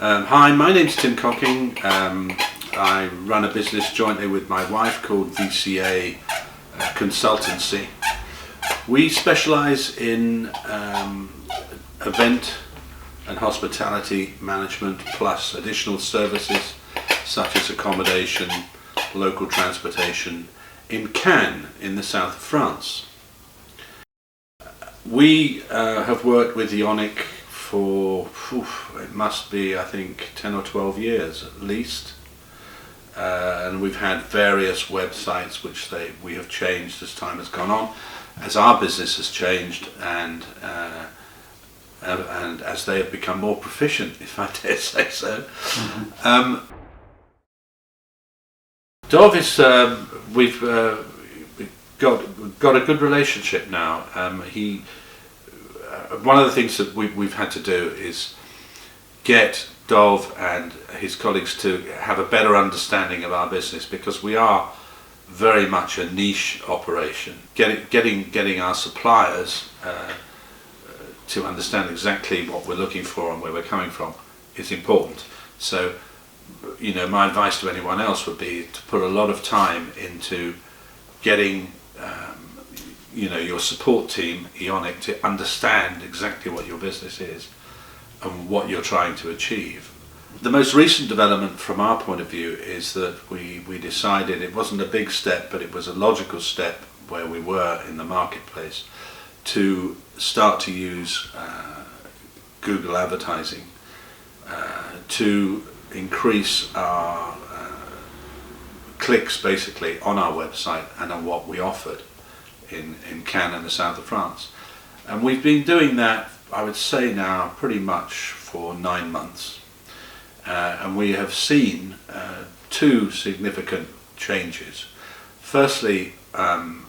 Hi, my name's Tim Cocking. I run a business jointly with my wife called VCA Consultancy. We specialise in event and hospitality management plus additional services such as accommodation, local transportation in Cannes in the south of France. We have worked with Eonic for, it must be, I think, 10 or 12 years at least. And we've had various websites which we have changed as time has gone on, as our business has changed and as they have become more proficient, if I dare say so. Mm-hmm. Dov is, we've got a good relationship now. One of the things that we've had to do is get Dov and his colleagues to have a better understanding of our business, because we are very much a niche operation. Getting our suppliers to understand exactly what we're looking for and where we're coming from is important. So, you know, my advice to anyone else would be to put a lot of time into getting your support team, Eonic, to understand exactly what your business is and what you're trying to achieve. The most recent development from our point of view is that we decided, it wasn't a big step, but it was a logical step where we were in the marketplace, to start to use Google advertising to increase our clicks basically on our website and on what we offered in Cannes and the south of France. And we've been doing that, I would say now, pretty much for 9 months. And we have seen two significant changes. Firstly, by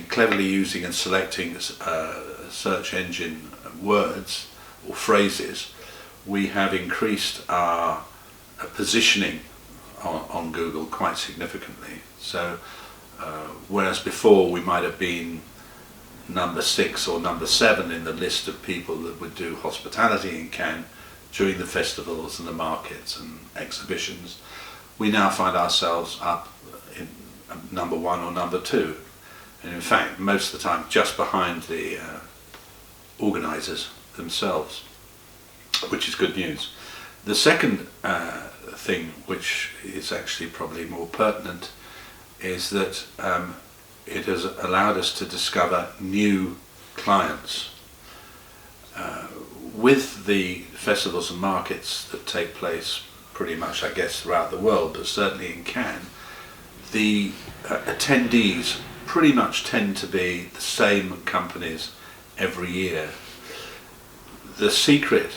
cleverly using and selecting search engine words or phrases, we have increased our positioning on Google quite significantly. So whereas before we might have been number 6 or number 7 in the list of people that would do hospitality in Cannes during the festivals and the markets and exhibitions, we now find ourselves up in number 1 or number 2. And in fact, most of the time just behind the organisers themselves, which is good news. The second thing, which is actually probably more pertinent, is that it has allowed us to discover new clients. With the festivals and markets that take place pretty much, I guess, throughout the world, but certainly in Cannes, the attendees pretty much tend to be the same companies every year. The secret,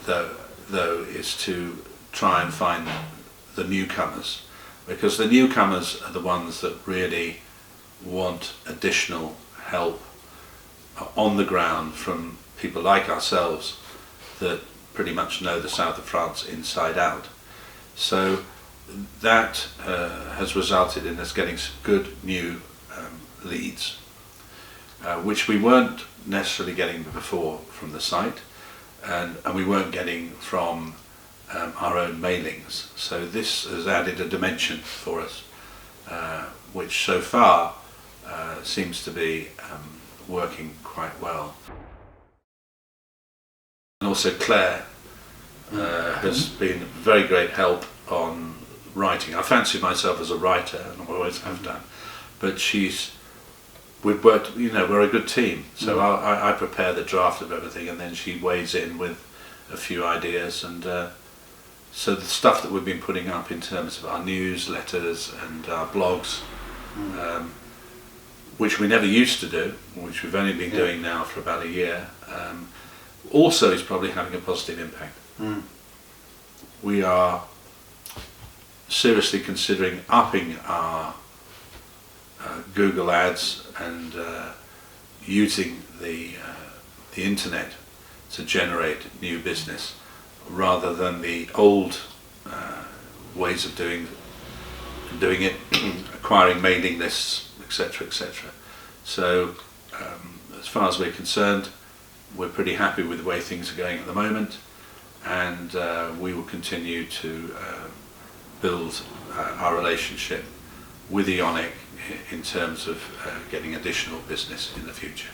though, is to try and find the newcomers, because the newcomers are the ones that really want additional help on the ground from people like ourselves that pretty much know the south of France inside out. So that has resulted in us getting some good new leads, which we weren't necessarily getting before from the site, and we weren't getting from our own mailings. So this has added a dimension for us, which so far seems to be working quite well. And also Claire has been very great help on writing. I fancy myself as a writer, and I always have done, but we've worked, we're a good team, so I prepare the draft of everything and then she weighs in with a few ideas, and so the stuff that we've been putting up in terms of our newsletters and our blogs, which we never used to do, which we've only been doing now for about a year, also is probably having a positive impact. We are seriously considering upping our Google ads and using the internet to generate new business, rather than the old ways of doing it, acquiring mailing lists, etc., etc. So as far as we're concerned, we're pretty happy with the way things are going at the moment. and we will continue to build our relationship with Eonic in terms of getting additional business in the future.